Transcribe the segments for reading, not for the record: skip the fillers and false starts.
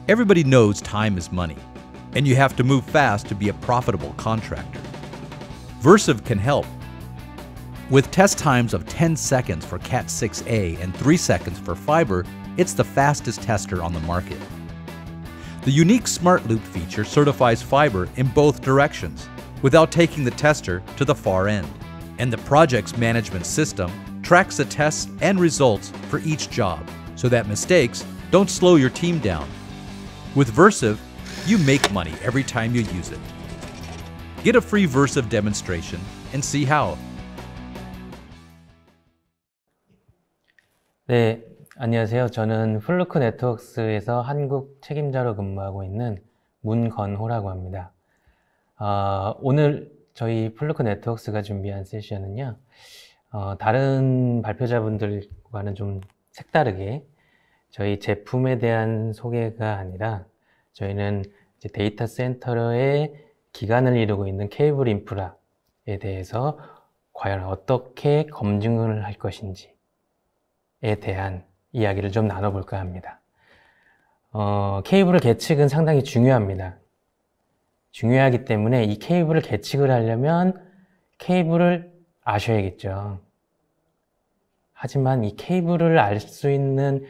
Everybody knows time is money, and you have to move fast to be a profitable contractor. Versiv can help. With test times of 10 seconds for Cat6a and 3 seconds for fiber, it's the fastest tester on the market. The unique Smart Loop feature certifies fiber in both directions without taking the tester to the far end. And the project's management system tracks the tests and results for each job so that mistakes don't slow your team down. With Versiv, you make money every time you use it. Get a free Versiv demonstration and see how. 네, 안녕하세요. 저는 플루크 네트워크스에서 한국 책임자로 근무하고 있는 문건호라고 합니다. 오늘 저희 플루크 네트워크스가 준비한 세션은요, 다른 발표자분들과는 좀 색다르게 저희 제품에 대한 소개가 아니라 저희는 이제 데이터 센터의 기관을 이루고 있는 케이블 인프라에 대해서 과연 어떻게 검증을 할 것인지에 대한 이야기를 좀 나눠볼까 합니다. 케이블을 계측은 상당히 중요합니다. 중요하기 때문에 이 케이블을 계측을 하려면 케이블을 아셔야겠죠. 하지만 이 케이블을 알 수 있는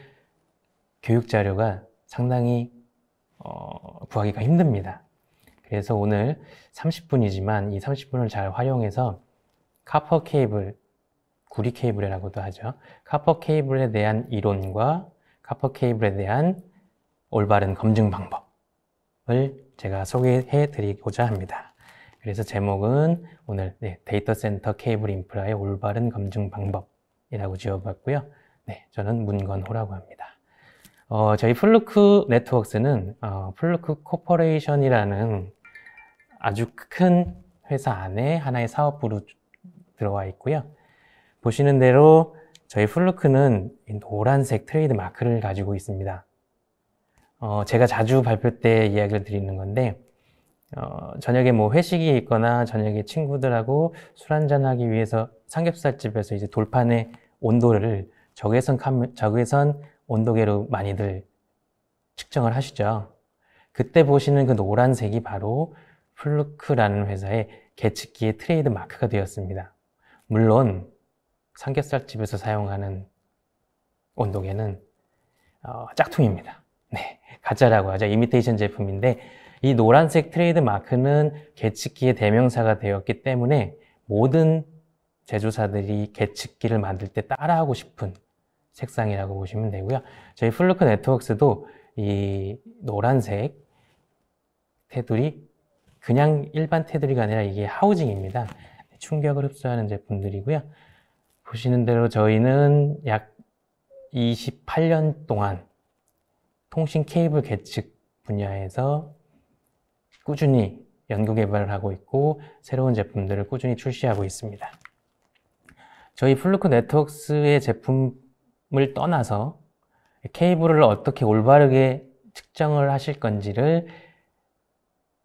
교육 자료가 상당히 구하기가 힘듭니다. 그래서 오늘 30분이지만 이 30분을 잘 활용해서 카퍼 케이블, 구리 케이블이라고도 하죠. 카퍼 케이블에 대한 이론과 카퍼 케이블에 대한 올바른 검증 방법을 제가 소개해 드리고자 합니다. 그래서 제목은 오늘 데이터 센터 케이블 인프라의 올바른 검증 방법이라고 지어봤고요. 저는 문건호라고 합니다. 저희 플루크 네트워크스는 플루크 코퍼레이션이라는 아주 큰 회사 안에 하나의 사업부로 들어와 있고요. 보시는 대로 저희 플루크는 노란색 트레이드 마크를 가지고 있습니다. 제가 자주 발표 때 이야기를 드리는 건데 저녁에 뭐 회식이 있거나 저녁에 친구들하고 술 한잔 하기 위해서 삼겹살집에서 이제 돌판의 온도를 적외선 온도계로 많이들 측정을 하시죠. 그때 보시는 그 노란색이 바로 플루크라는 회사의 계측기의 트레이드 마크가 되었습니다. 물론 삼겹살집에서 사용하는 온도계는 짝퉁입니다. 가짜라고 하죠. 이미테이션 제품인데 이 노란색 트레이드 마크는 계측기의 대명사가 되었기 때문에 모든 제조사들이 계측기를 만들 때 따라하고 싶은 색상이라고 보시면 되고요. 저희 플루크 네트워크스도 이 노란색 테두리, 그냥 일반 테두리가 아니라 이게 하우징입니다. 충격을 흡수하는 제품들이고요. 보시는 대로 저희는 약 28년 동안 통신 케이블 계측 분야에서 꾸준히 연구 개발을 하고 있고 새로운 제품들을 꾸준히 출시하고 있습니다. 저희 플루크 네트워크스의 제품을 떠나서 케이블을 어떻게 올바르게 측정을 하실 건지를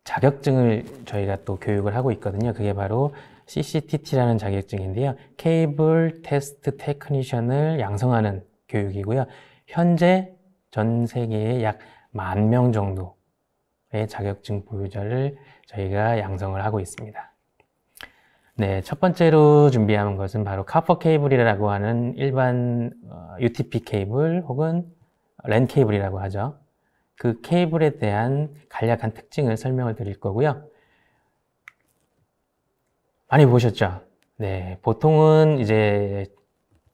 자격증을 저희가 또 교육을 하고 있거든요. 그게 바로 CCTT라는 자격증인데요. 케이블 테스트 테크니션을 양성하는 교육이고요. 현재 전 세계에 약 10,000명 정도의 자격증 보유자를 저희가 양성을 하고 있습니다. 첫 번째로 준비한 것은 바로 카퍼 케이블이라고 하는 일반 UTP 케이블 혹은 랜 케이블이라고 하죠. 그 케이블에 대한 간략한 특징을 설명을 드릴 거고요. 많이 보셨죠? 보통은 이제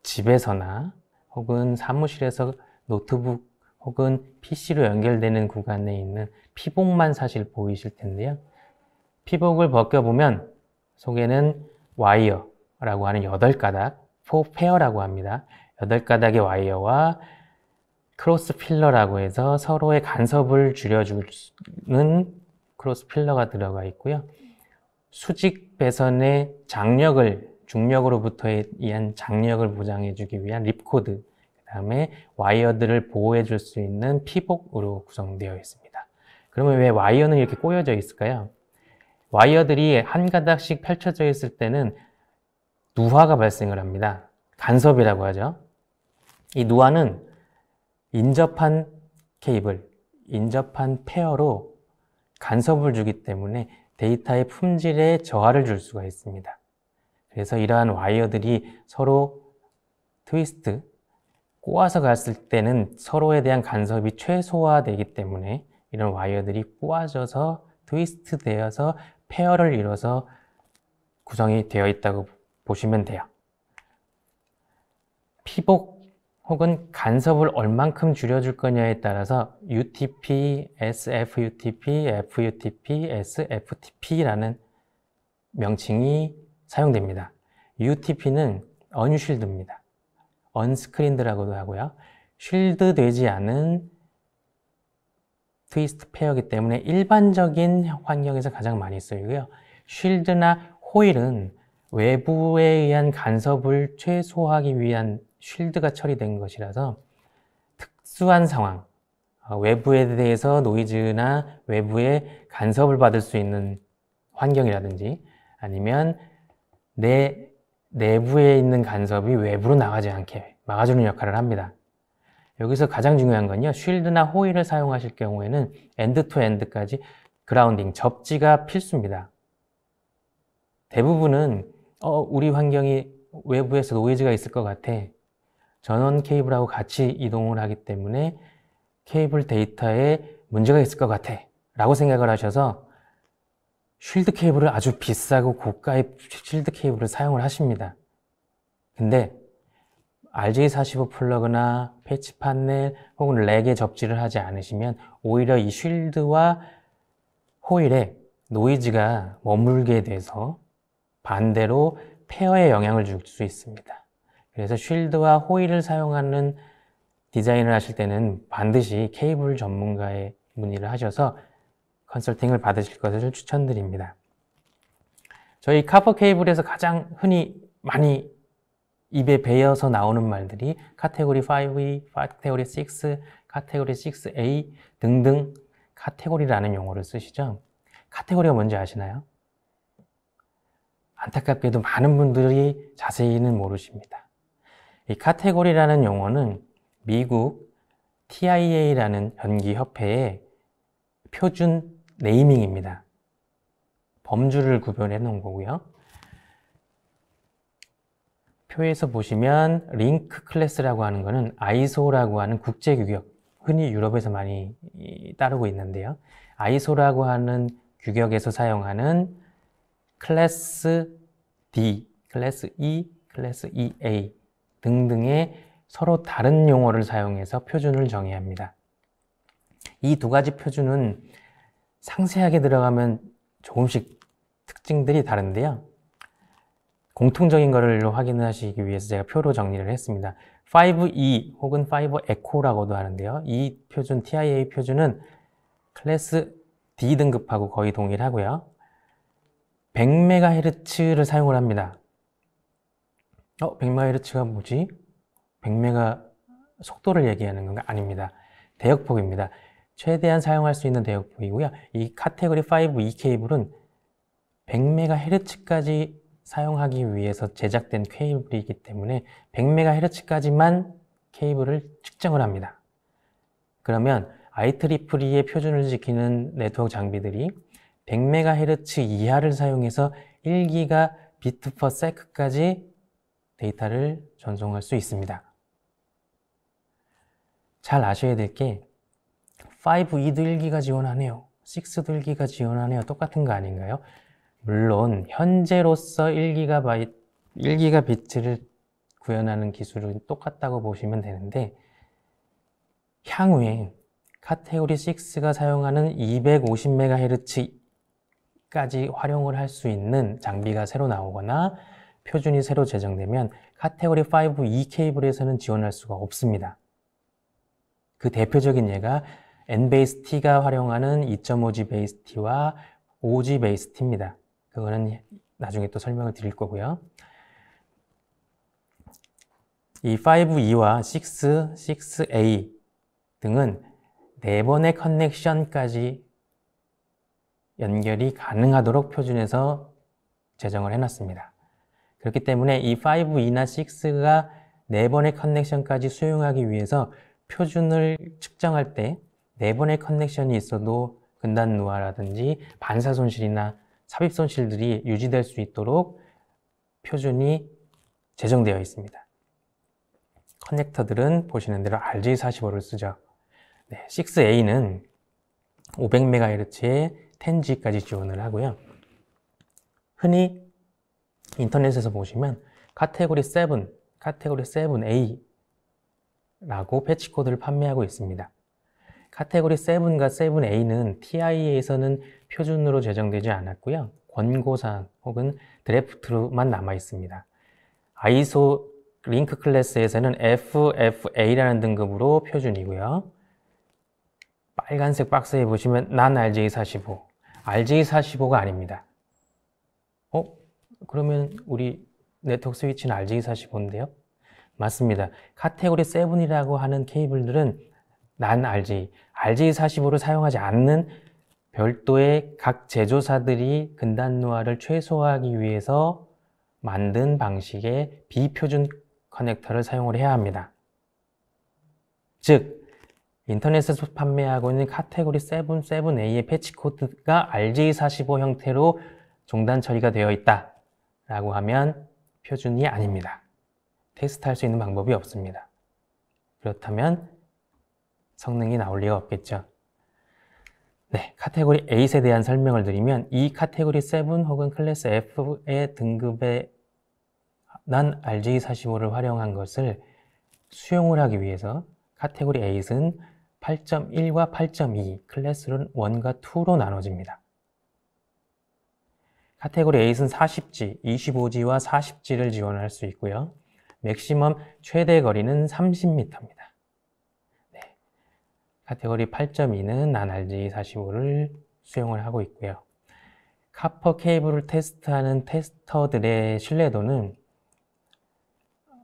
집에서나 혹은 사무실에서 노트북 혹은 PC로 연결되는 구간에 있는 피복만 사실 보이실 텐데요. 피복을 벗겨보면 속에는 와이어라고 하는 8가닥, 4페어라고 합니다. 8가닥의 와이어와 크로스 필러라고 해서 서로의 간섭을 줄여주는 크로스 필러가 들어가 있고요. 수직 배선의 중력으로부터 의한 장력을 보장해주기 위한 립코드, 그 다음에 와이어들을 보호해줄 수 있는 피복으로 구성되어 있습니다. 그러면 왜 와이어는 이렇게 꼬여져 있을까요? 와이어들이 한 가닥씩 펼쳐져 있을 때는 누화가 발생을 합니다. 간섭이라고 하죠. 이 누화는 인접한 케이블, 인접한 페어로 간섭을 주기 때문에 데이터의 품질에 저하를 줄 수가 있습니다. 그래서 이러한 와이어들이 서로 트위스트, 꼬아서 갔을 때는 서로에 대한 간섭이 최소화되기 때문에 이런 와이어들이 꼬아져서 트위스트 되어서 페어를 이뤄서 구성이 되어 있다고 보시면 돼요. 피복 혹은 간섭을 얼만큼 줄여줄 거냐에 따라서 UTP, SFUTP, FUTP, SFTP라는 명칭이 사용됩니다. UTP는 언쉴드입니다. 언스크린드라고도 하고요. 쉴드 되지 않은 트위스트 페어이기 때문에 일반적인 환경에서 가장 많이 쓰이고요. 쉴드나 호일은 외부에 의한 간섭을 최소화하기 위한 쉴드가 처리된 것이라서 특수한 상황, 외부에 대해서 노이즈나 외부에 간섭을 받을 수 있는 환경이라든지 아니면 내 내부에 있는 간섭이 외부로 나가지 않게 막아주는 역할을 합니다. 여기서 가장 중요한 건요, 쉴드나 호일을 사용하실 경우에는 엔드 투 엔드까지 그라운딩, 접지가 필수입니다. 대부분은 우리 환경이 외부에서 노이즈가 있을 것 같아. 전원 케이블하고 같이 이동을 하기 때문에 케이블 데이터에 문제가 있을 것 같아 라고 생각을 하셔서 쉴드 케이블을 아주 비싸고 고가의 쉴드 케이블을 사용을 하십니다. 근데 RJ45 플러그나 패치 판넬 혹은 렉에 접지를 하지 않으시면 오히려 이 쉴드와 호일에 노이즈가 머물게 돼서 반대로 페어에 영향을 줄 수 있습니다. 그래서 쉴드와 호일을 사용하는 디자인을 하실 때는 반드시 케이블 전문가의 문의를 하셔서 컨설팅을 받으실 것을 추천드립니다. 저희 카퍼 케이블에서 가장 흔히 많이 입에 배어서 나오는 말들이 카테고리 5E, 카테고리 6, 카테고리 6A 등등 카테고리라는 용어를 쓰시죠. 카테고리가 뭔지 아시나요? 안타깝게도 많은 분들이 자세히는 모르십니다. 이 카테고리라는 용어는 미국 TIA라는 연기협회의 표준 네이밍입니다. 범주를 구별해 놓은 거고요. 표에서 보시면 링크 클래스라고 하는 거는 ISO라고 하는 국제 규격, 흔히 유럽에서 많이 따르고 있는데요. ISO라고 하는 규격에서 사용하는 클래스 D, 클래스 E, 클래스 EA 등등의 서로 다른 용어를 사용해서 표준을 정의합니다. 이 두 가지 표준은 상세하게 들어가면 조금씩 특징들이 다른데요. 공통적인 것을 확인하시기 위해서 제가 표로 정리를 했습니다. 5E 혹은 5ECHO라고도 하는데요. 이 표준, TIA 표준은 클래스 D 등급하고 거의 동일하고요. 100MHz를 사용을 합니다. 100MHz가 뭐지? 100M 속도를 얘기하는 건가? 아닙니다. 대역폭입니다. 최대한 사용할 수 있는 대역폭이고요. 이 카테고리 5E 케이블은 100MHz까지 사용하기 위해서 제작된 케이블이기 때문에 100MHz까지만 케이블을 측정을 합니다. 그러면 IEEE의 표준을 지키는 네트워크 장비들이 100MHz 이하를 사용해서 1GBps/s까지 데이터를 전송할 수 있습니다. 잘 아셔야 될 게 5E도 1기가 지원하네요. 6도 1기가 지원하네요. 똑같은 거 아닌가요? 물론 현재로서 1기가비트를 구현하는 기술은 똑같다고 보시면 되는데 향후에 카테고리 6가 사용하는 250MHz까지 활용을 할 수 있는 장비가 새로 나오거나 표준이 새로 제정되면 카테고리 5E 케이블에서는 지원할 수가 없습니다. 그 대표적인 예가 N-base-T가 활용하는 2.5G 베이스 T와 5G 베이스 T입니다. 그거는 나중에 또 설명을 드릴 거고요. 이 5E와 6, 6A 등은 4번의 커넥션까지 연결이 가능하도록 표준에서 제정을 해놨습니다. 그렇기 때문에 이 5E나 6가 4번의 커넥션까지 수용하기 위해서 표준을 측정할 때 4번의 커넥션이 있어도 근단 노화라든지 반사 손실이나 삽입 손실들이 유지될 수 있도록 표준이 제정되어 있습니다. 커넥터들은 보시는 대로 RJ45를 쓰죠. 네, 6A는 500MHz에 10G까지 지원을 하고요. 흔히 인터넷에서 보시면 카테고리 7, 카테고리 7A라고 패치 코드를 판매하고 있습니다. 카테고리 7과 7A는 TIA에서는 표준으로 제정되지 않았고요. 권고사항 혹은 드래프트로만 남아 있습니다. 아이소 링크 클래스에서는 FFA라는 등급으로 표준이고요. 빨간색 박스에 보시면 난 RJ45, RJ45가 아닙니다. 그러면 우리 네트워크 스위치는 RJ45인데요? 맞습니다. 카테고리 7이라고 하는 케이블들은 난 RJ45를 사용하지 않는 별도의 각 제조사들이 근단 노화를 최소화하기 위해서 만든 방식의 비표준 커넥터를 사용을 해야 합니다. 즉, 인터넷에서 판매하고 있는 카테고리 7, 7A의 패치 코드가 RJ45 형태로 종단 처리가 되어 있다 라고 하면 표준이 아닙니다. 테스트할 수 있는 방법이 없습니다. 그렇다면 성능이 나올 리가 없겠죠. 네, 카테고리 8에 대한 설명을 드리면 이 카테고리 7 혹은 클래스 F의 등급에 난 RJ45를 활용한 것을 수용을 하기 위해서 카테고리 8은 8.1과 8.2, 클래스는 1과 2로 나눠집니다. 카테고리 8은 40G, 25G와 40G를 지원할 수 있고요. 맥시멈 최대 거리는 30m입니다. 네. 카테고리 8.2는 난 RJ45를 수용을 하고 있고요. 카퍼 케이블을 테스트하는 테스터들의 신뢰도는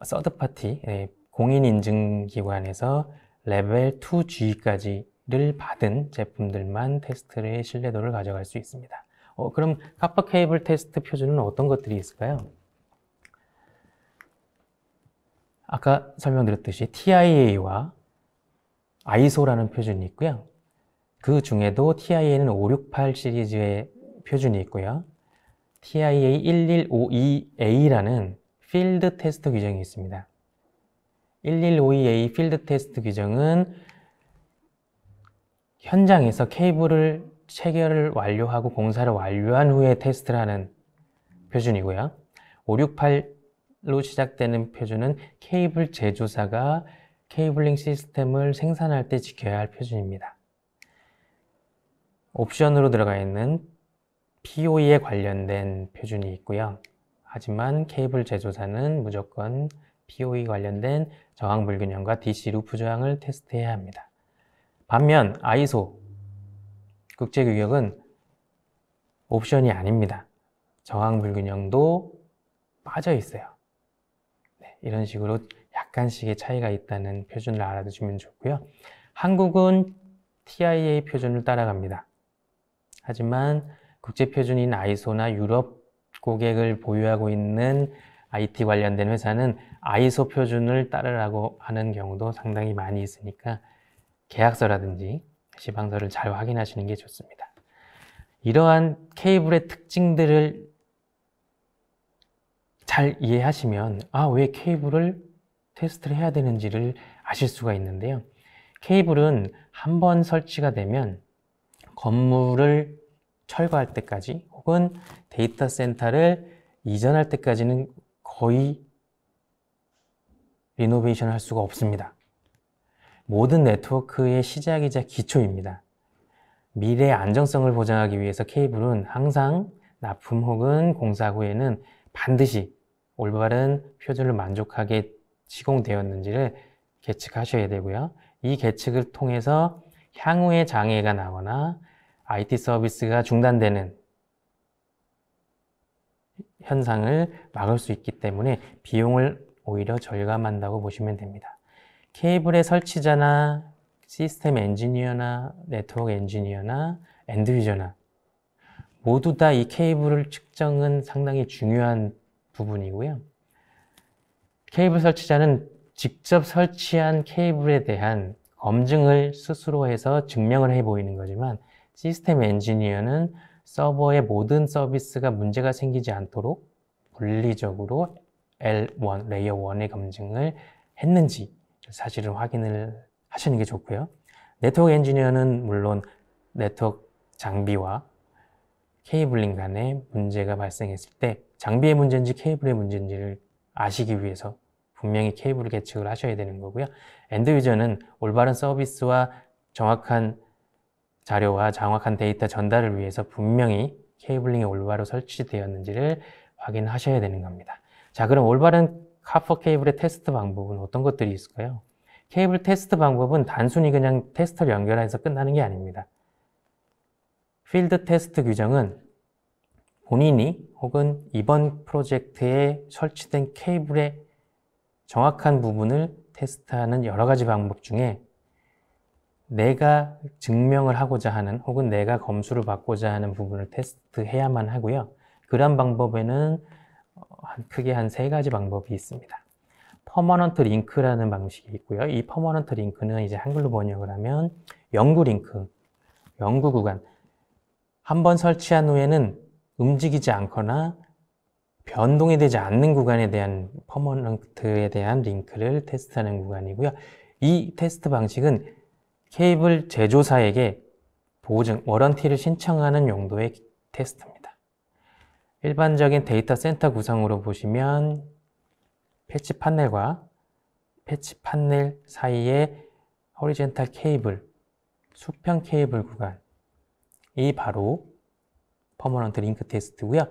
서드파티, 공인인증기관에서 레벨 2G까지를 받은 제품들만 테스트의 신뢰도를 가져갈 수 있습니다. 그럼 카퍼 케이블 테스트 표준은 어떤 것들이 있을까요? 아까 설명드렸듯이 TIA와 ISO라는 표준이 있고요. 그 중에도 TIA는 568 시리즈의 표준이 있고요. TIA 1152A라는 필드 테스트 규정이 있습니다. 1152A 필드 테스트 규정은 현장에서 케이블을 체결을 완료하고 공사를 완료한 후에 테스트를 하는 표준이고요. 568로 시작되는 표준은 케이블 제조사가 케이블링 시스템을 생산할 때 지켜야 할 표준입니다. 옵션으로 들어가 있는 POE에 관련된 표준이 있고요. 하지만 케이블 제조사는 무조건 POE 관련된 저항 불균형과 DC 루프 저항을 테스트해야 합니다. 반면 ISO 국제규격은 옵션이 아닙니다. 저항 불균형도 빠져 있어요. 네, 이런 식으로 약간씩의 차이가 있다는 표준을 알아두시면 좋고요. 한국은 TIA 표준을 따라갑니다. 하지만 국제표준인 ISO나 유럽 고객을 보유하고 있는 IT 관련된 회사는 ISO 표준을 따르라고 하는 경우도 상당히 많이 있으니까 계약서라든지 시방서를 잘 확인하시는 게 좋습니다. 이러한 케이블의 특징들을 잘 이해하시면 왜 케이블을 테스트를 해야 되는지를 아실 수가 있는데요. 케이블은 한번 설치가 되면 건물을 철거할 때까지 혹은 데이터 센터를 이전할 때까지는 거의 리노베이션을 할 수가 없습니다. 모든 네트워크의 시작이자 기초입니다. 미래의 안정성을 보장하기 위해서 케이블은 항상 납품 혹은 공사 후에는 반드시 올바른 표준을 만족하게 시공되었는지를 계측하셔야 되고요. 이 계측을 통해서 향후에 장애가 나거나 IT 서비스가 중단되는 현상을 막을 수 있기 때문에 비용을 오히려 절감한다고 보시면 됩니다. 케이블의 설치자나 시스템 엔지니어나 네트워크 엔지니어나 엔드 유저나 모두 다 이 케이블을 측정은 상당히 중요한 부분이고요. 케이블 설치자는 직접 설치한 케이블에 대한 검증을 스스로 해서 증명을 해 보이는 거지만 시스템 엔지니어는 서버의 모든 서비스가 문제가 생기지 않도록 물리적으로 L1, 레이어 1의 검증을 했는지 사실은 확인을 하시는 게 좋고요. 네트워크 엔지니어는 물론 네트워크 장비와 케이블링 간에 문제가 발생했을 때 장비의 문제인지 케이블의 문제인지를 아시기 위해서 분명히 케이블을 계측을 하셔야 되는 거고요. 엔드 유저는 올바른 서비스와 정확한 자료와 정확한 데이터 전달을 위해서 분명히 케이블링이 올바로 설치되었는지를 확인하셔야 되는 겁니다. 자, 그럼 올바른 카퍼 케이블의 테스트 방법은 어떤 것들이 있을까요? 케이블 테스트 방법은 단순히 그냥 테스터를 연결해서 끝나는 게 아닙니다. 필드 테스트 규정은 본인이 혹은 이번 프로젝트에 설치된 케이블의 정확한 부분을 테스트하는 여러 가지 방법 중에 내가 증명을 하고자 하는 혹은 내가 검수를 받고자 하는 부분을 테스트해야만 하고요. 그런 방법에는 크게 한 3가지 방법이 있습니다. 퍼머넌트 링크라는 방식이 있고요. 이 퍼머넌트 링크는 이제 한글로 번역을 하면 영구 링크, 영구 구간. 한번 설치한 후에는 움직이지 않거나 변동이 되지 않는 구간에 대한 퍼머넌트에 대한 링크를 테스트하는 구간이고요. 이 테스트 방식은 케이블 제조사에게 보증, 워런티를 신청하는 용도의 테스트입니다. 일반적인 데이터 센터 구성으로 보시면 패치 판넬과 패치 판넬 사이의 호리젠탈 케이블, 수평 케이블 구간이 바로 퍼머넌트 링크 테스트고요.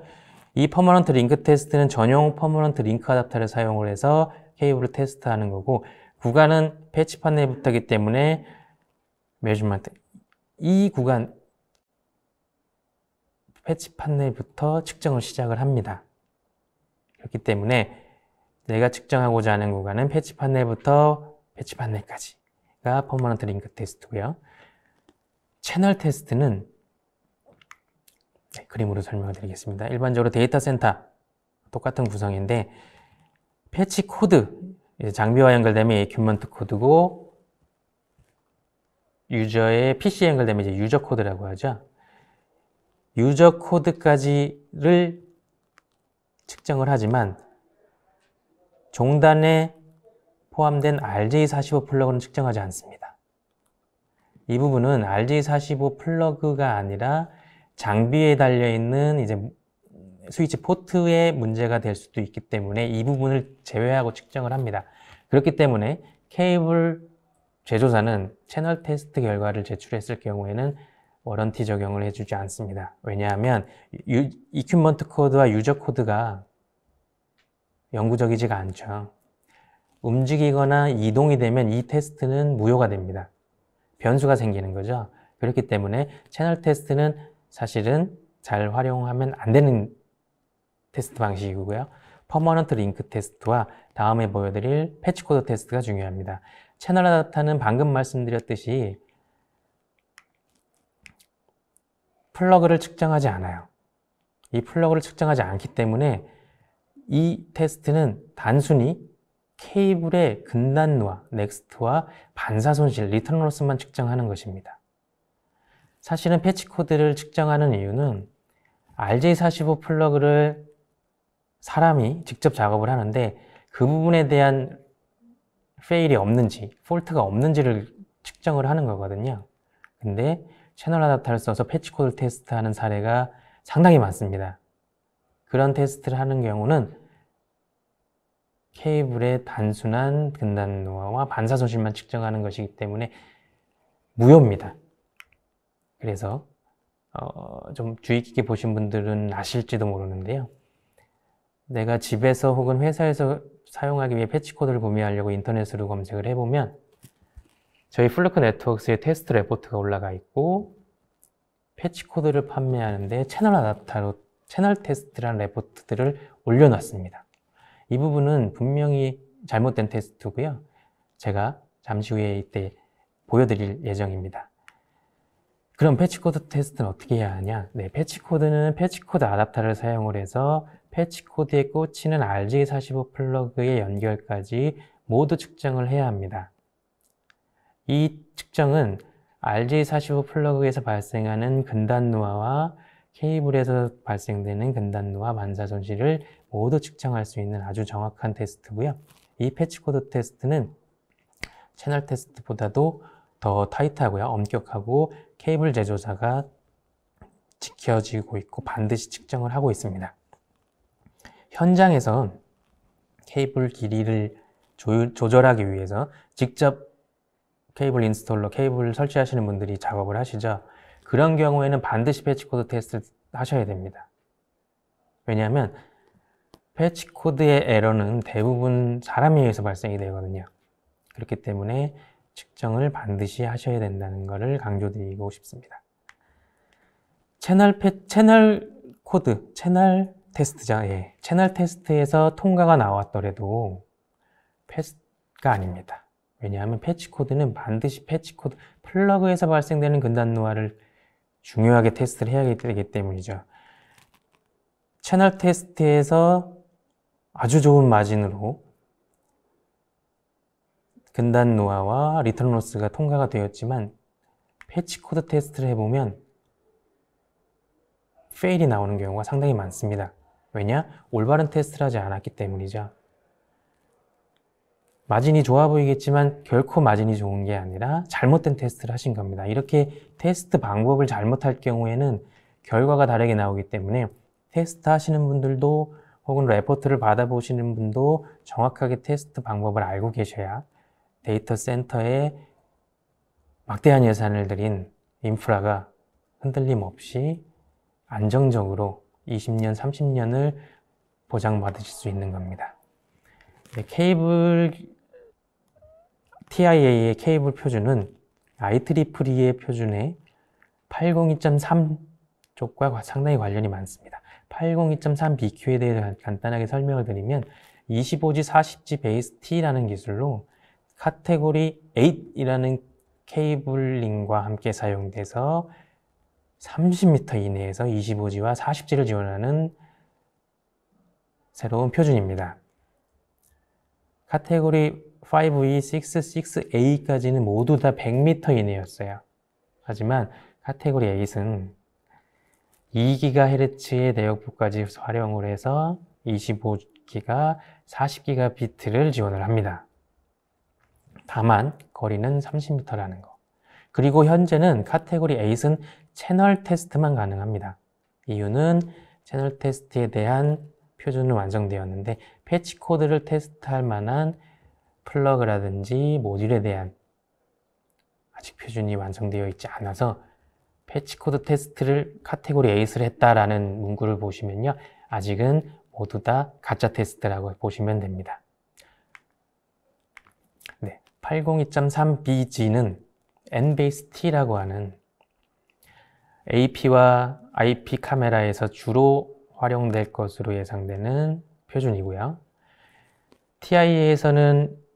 이 퍼머넌트 링크 테스트는 전용 퍼머넌트 링크 어댑터를 사용을 해서 케이블을 테스트하는 거고, 구간은 패치 판넬부터이기 때문에 메저먼트, 이 구간 패치 판넬부터 측정을 시작을 합니다. 그렇기 때문에 내가 측정하고자 하는 구간은 패치 판넬부터 패치 판넬까지가 퍼머넌트 링크 테스트고요. 채널 테스트는 그림으로 설명을 드리겠습니다. 일반적으로 데이터 센터 똑같은 구성인데 패치 코드, 장비와 연결되면 에큐먼트 코드고 유저의 PC에 연결되면 이제 유저 코드라고 하죠. 유저 코드까지를 측정을 하지만 종단에 포함된 RJ45 플러그는 측정하지 않습니다. 이 부분은 RJ45 플러그가 아니라 장비에 달려있는 이제 스위치 포트의 문제가 될 수도 있기 때문에 이 부분을 제외하고 측정을 합니다. 그렇기 때문에 케이블 제조사는 채널 테스트 결과를 제출했을 경우에는 워런티 적용을 해주지 않습니다. 왜냐하면 이큐먼트 코드와 유저 코드가 영구적이지가 않죠. 움직이거나 이동이 되면 이 테스트는 무효가 됩니다. 변수가 생기는 거죠. 그렇기 때문에 채널 테스트는 사실은 잘 활용하면 안 되는 테스트 방식이고요. 퍼머넌트 링크 테스트와 다음에 보여드릴 패치 코드 테스트가 중요합니다. 채널 어댑터는 방금 말씀드렸듯이 플러그를 측정하지 않아요. 이 플러그를 측정하지 않기 때문에 이 테스트는 단순히 케이블의 근단노와 넥스트와 반사 손실, 리턴 로스만 측정하는 것입니다. 사실은 패치 코드를 측정하는 이유는 RJ45 플러그를 사람이 직접 작업을 하는데 그 부분에 대한 페일이 없는지, 폴트가 없는지를 측정을 하는 거거든요. 근데 채널 어댑터를 써서 패치 코드를 테스트하는 사례가 상당히 많습니다. 그런 테스트를 하는 경우는 케이블의 단순한 근단노와 반사 손실만 측정하는 것이기 때문에 무효입니다. 그래서 좀 주의 깊게 보신 분들은 아실지도 모르는데요. 내가 집에서 혹은 회사에서 사용하기 위해 패치 코드를 구매하려고 인터넷으로 검색을 해보면 저희 플루크 네트워크스의 테스트 레포트가 올라가 있고 패치 코드를 판매하는데 채널 어댑터로 채널 테스트라는 레포트들을 올려놨습니다. 이 부분은 분명히 잘못된 테스트고요. 제가 잠시 후에 이때 보여드릴 예정입니다. 그럼 패치 코드 테스트는 어떻게 해야 하냐? 네, 패치 코드는 패치 코드 어댑터를 사용을 해서 패치 코드에 꽂히는 RJ45 플러그의 연결까지 모두 측정을 해야 합니다. 이 측정은 RJ45 플러그에서 발생하는 근단 노화와 케이블에서 발생되는 근단 노화 만사 손실을 모두 측정할 수 있는 아주 정확한 테스트고요. 이 패치 코드 테스트는 채널 테스트보다도 더 타이트하고요. 엄격하고 케이블 제조사가 지켜지고 있고 반드시 측정을 하고 있습니다. 현장에서 케이블 길이를 조절하기 위해서 직접 케이블 인스톨러, 케이블 설치하시는 분들이 작업을 하시죠. 그런 경우에는 반드시 패치 코드 테스트를 하셔야 됩니다. 왜냐하면 패치 코드의 에러는 대부분 사람에 의해서 발생이 되거든요. 그렇기 때문에 측정을 반드시 하셔야 된다는 것을 강조드리고 싶습니다. 채널 코드, 채널 테스트죠. 예. 채널 테스트에서 통과가 나왔더라도 패스가 아닙니다. 왜냐하면 패치 코드는 반드시 패치 코드, 플러그에서 발생되는 근단 노화를 중요하게 테스트를 해야 되기 때문이죠. 채널 테스트에서 아주 좋은 마진으로 근단 노화와 리턴 로스가 통과가 되었지만 패치 코드 테스트를 해보면 페일이 나오는 경우가 상당히 많습니다. 왜냐? 올바른 테스트를 하지 않았기 때문이죠. 마진이 좋아 보이겠지만 결코 마진이 좋은 게 아니라 잘못된 테스트를 하신 겁니다. 이렇게 테스트 방법을 잘못할 경우에는 결과가 다르게 나오기 때문에 테스트 하시는 분들도 혹은 레포트를 받아보시는 분도 정확하게 테스트 방법을 알고 계셔야 데이터 센터에 막대한 예산을 들인 인프라가 흔들림 없이 안정적으로 20년, 30년을 보장받으실 수 있는 겁니다. 케이블 TIA의 케이블 표준은 IEEE의 표준의 802.3 쪽과 상당히 관련이 많습니다. 802.3 BQ에 대해 간단하게 설명을 드리면 25G, 40G 베이스 T라는 기술로 카테고리 8이라는 케이블링과 함께 사용돼서 30m 이내에서 25G와 40G를 지원하는 새로운 표준입니다. 카테고리 5E, 6, 6A까지는 모두 다 100m 이내였어요. 하지만 카테고리 8은 2GHz의 대역부까지 활용을 해서 25기가 40GB를 지원을 합니다. 다만 거리는 30m라는 거. 그리고 현재는 카테고리 8은 채널 테스트만 가능합니다. 이유는 채널 테스트에 대한 표준은 완성되었는데 패치 코드를 테스트할 만한 플러그라든지 모듈에 대한 아직 표준이 완성되어 있지 않아서 패치 코드 테스트를 카테고리 8을 했다라는 문구를 보시면요. 아직은 모두 다 가짜 테스트라고 보시면 됩니다. 네, 802.3BG는 NBASE-T라고 하는 AP와 IP 카메라에서 주로 활용될 것으로 예상되는 표준이고요. TIA에서는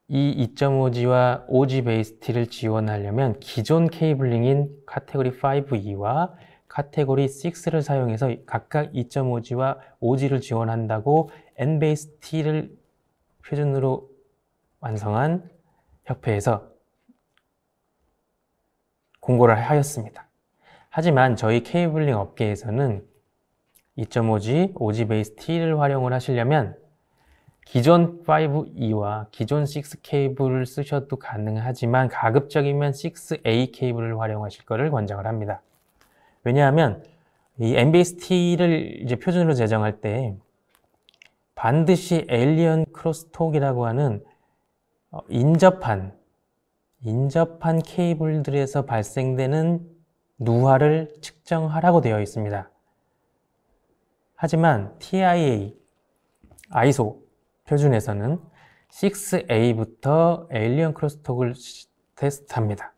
이 2.5G와 5G 베이스 T를 지원하려면 기존 케이블링인 카테고리 5E와 카테고리 6를 사용해서 각각 2.5G와 5G를 지원한다고 NBASE T를 표준으로 완성한 협회에서 공고를 하였습니다. 하지만 저희 케이블링 업계에서는 2.5G, 5G 베이스 T를 활용을 하시려면 기존 5E와 기존 6 케이블을 쓰셔도 가능하지만 가급적이면 6A 케이블을 활용하실 것을 권장을 합니다. 왜냐하면 이 NBASE-T를 이제 표준으로 제정할 때 반드시 에일리언 크로스톡이라고 하는 인접한 케이블들에서 발생되는 누화를 측정하라고 되어 있습니다. 하지만 TIA, ISO 표준에서는 6A부터 에일리언 크로스톡을 테스트합니다.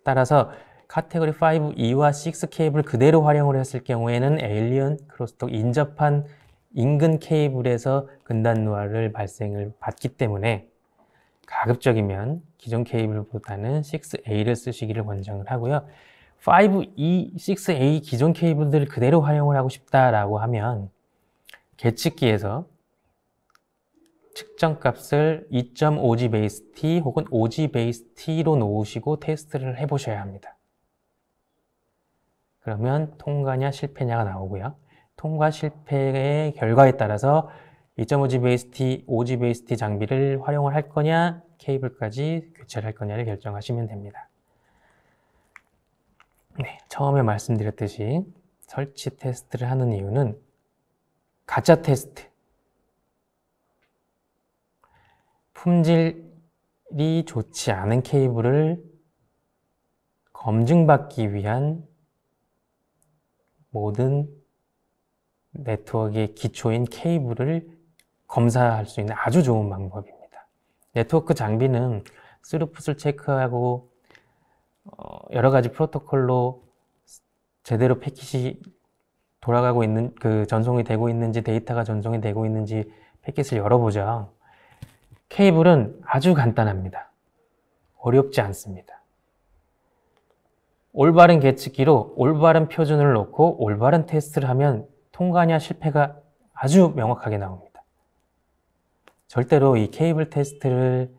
따라서 카테고리 5E와 6 케이블을 그대로 활용을 했을 경우에는 에일리언 크로스톡 인접한 인근 케이블에서 근단 노화를 발생을 받기 때문에 가급적이면 기존 케이블보다는 6A를 쓰시기를 권장을 하고요. 5E, 6A 기존 케이블들을 그대로 활용을 하고 싶다라고 하면 계측기에서 측정 값을 2.5G 베이스 T 혹은 5G 베이스 T로 놓으시고 테스트를 해보셔야 합니다. 그러면 통과냐 실패냐가 나오고요. 통과 실패의 결과에 따라서 2.5G 베이스 T, 5G 베이스 T 장비를 활용을 할 거냐, 케이블까지 교체를 할 거냐를 결정하시면 됩니다. 네, 처음에 말씀드렸듯이 설치 테스트를 하는 이유는 가짜 테스트, 품질이 좋지 않은 케이블을 검증받기 위한 모든 네트워크의 기초인 케이블을 검사할 수 있는 아주 좋은 방법입니다. 네트워크 장비는 스루풋을 체크하고 여러 가지 프로토콜로 제대로 패킷이 돌아가고 있는, 전송이 되고 있는지, 데이터가 전송이 되고 있는지 패킷을 열어보죠. 케이블은 아주 간단합니다. 어렵지 않습니다. 올바른 계측기로 올바른 표준을 놓고 올바른 테스트를 하면 통과냐 실패가 아주 명확하게 나옵니다. 절대로 이 케이블 테스트를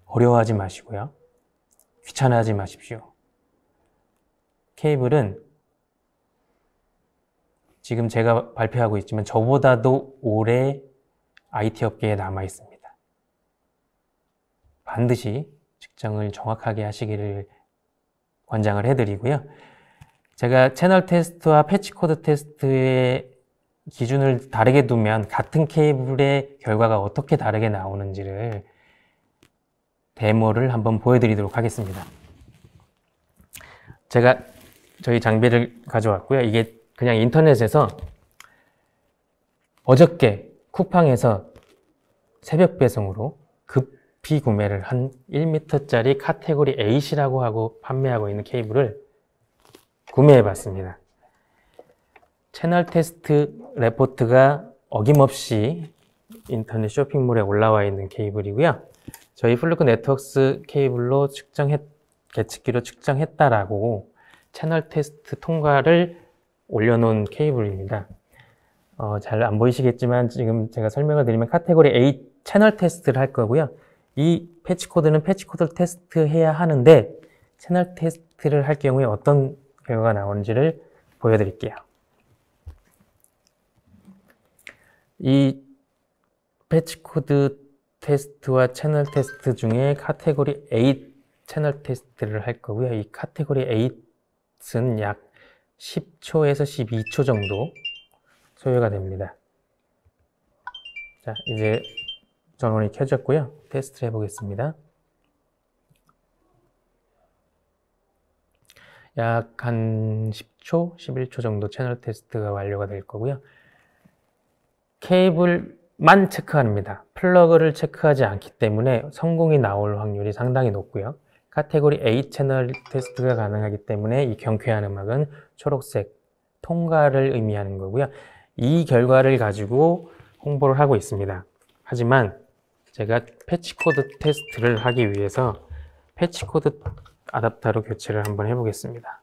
어려워하지 마시고요. 귀찮아하지 마십시오. 케이블은 지금 제가 발표하고 있지만 저보다도 오래 IT 업계에 남아 있습니다. 반드시 측정을 정확하게 하시기를 권장을 해드리고요. 제가 채널 테스트와 패치 코드 테스트의 기준을 다르게 두면 같은 케이블의 결과가 어떻게 다르게 나오는지를 데모를 한번 보여드리도록 하겠습니다. 제가 저희 장비를 가져왔고요. 이게 그냥 인터넷에서 어저께 쿠팡에서 새벽 배송으로 급히 구매를 한 1m짜리 카테고리 8이라고 하고 판매하고 있는 케이블을 구매해 봤습니다. 채널 테스트 레포트가 어김없이 인터넷 쇼핑몰에 올라와 있는 케이블이고요. 저희 플루크 네트워크스 케이블로 계측기로 측정했다라고 채널 테스트 통과를 올려놓은 케이블입니다. 잘 안 보이시겠지만 지금 제가 설명을 드리면 카테고리 8 채널 테스트를 할 거고요. 이 패치 코드는 패치 코드를 테스트해야 하는데 채널 테스트를 할 경우에 어떤 결과가 나오는지를 보여드릴게요. 이 패치 코드 테스트와 채널 테스트 중에 카테고리 8 채널 테스트를 할 거고요. 이 카테고리 8은 약 10초에서 12초 정도 소요가 됩니다. 자, 이제 전원이 켜졌고요. 테스트를 해보겠습니다. 약 한 10초, 11초 정도 채널 테스트가 완료가 될 거고요. 케이블만 체크합니다. 플러그를 체크하지 않기 때문에 성공이 나올 확률이 상당히 높고요. 카테고리 8 채널 테스트가 가능하기 때문에 이 경쾌한 음악은 초록색 통과를 의미하는 거고요. 이 결과를 가지고 홍보를 하고 있습니다. 하지만 제가 패치 코드 테스트를 하기 위해서 패치 코드 아답터로 교체를 한번 해보겠습니다.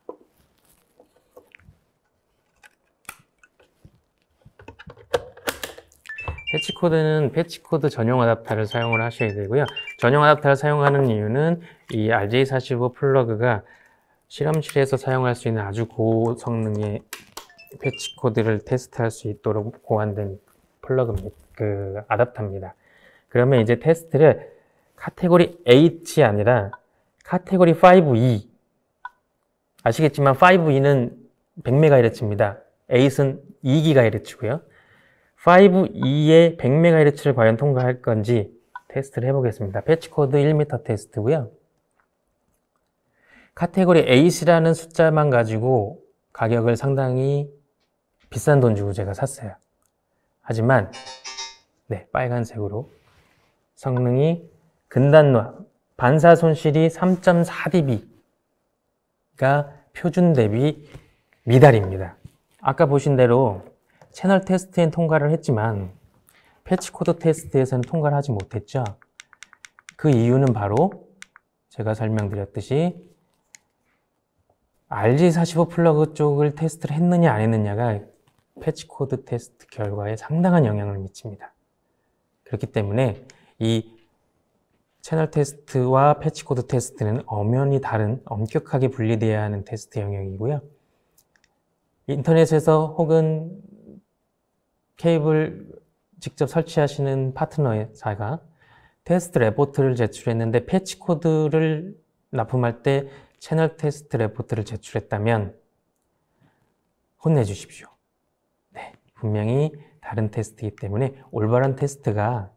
패치 코드는 패치 코드 전용 아답터를 사용을 하셔야 되고요. 전용 아답터를 사용하는 이유는 이 RJ45 플러그가 실험실에서 사용할 수 있는 아주 고성능의 패치 코드를 테스트할 수 있도록 고안된 플러그입니다. 아답터입니다. 그러면 이제 테스트를 카테고리 8이 아니라 카테고리 5E, 아시겠지만 5E는 100MHz입니다. 8은 2GHz고요. 5E의 100MHz를 과연 통과할 건지 테스트를 해보겠습니다. 패치 코드 1m 테스트고요. 카테고리 8이라는 숫자만 가지고 가격을 상당히 비싼 돈 주고 제가 샀어요. 하지만 네, 빨간색으로 성능이 근단노, 반사 손실이 3.4dB가 표준 대비 미달입니다. 아까 보신 대로 채널 테스트엔 통과를 했지만 패치 코드 테스트에서는 통과를 하지 못했죠. 그 이유는 바로 제가 설명드렸듯이 RJ45 플러그 쪽을 테스트를 했느냐 안 했느냐가 패치 코드 테스트 결과에 상당한 영향을 미칩니다. 그렇기 때문에 이 채널 테스트와 패치 코드 테스트는 엄연히 다른 엄격하게 분리되어야 하는 테스트 영역이고요. 인터넷에서 혹은 케이블 직접 설치하시는 파트너사가 테스트 레포트를 제출했는데 패치 코드를 납품할 때 채널 테스트 레포트를 제출했다면 혼내주십시오. 네, 분명히 다른 테스트이기 때문에 올바른 테스트가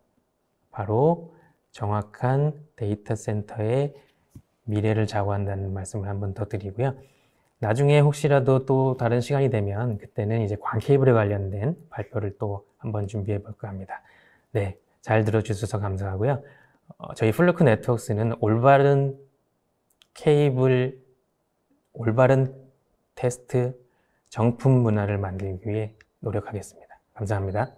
바로 정확한 데이터 센터의 미래를 좌우한다는 말씀을 한 번 더 드리고요. 나중에 혹시라도 또 다른 시간이 되면 그때는 이제 광 케이블에 관련된 발표를 또 한번 준비해 볼까 합니다. 네, 잘 들어주셔서 감사하고요. 저희 플루크 네트워크스는 올바른 케이블, 올바른 테스트, 정품 문화를 만들기 위해 노력하겠습니다. 감사합니다.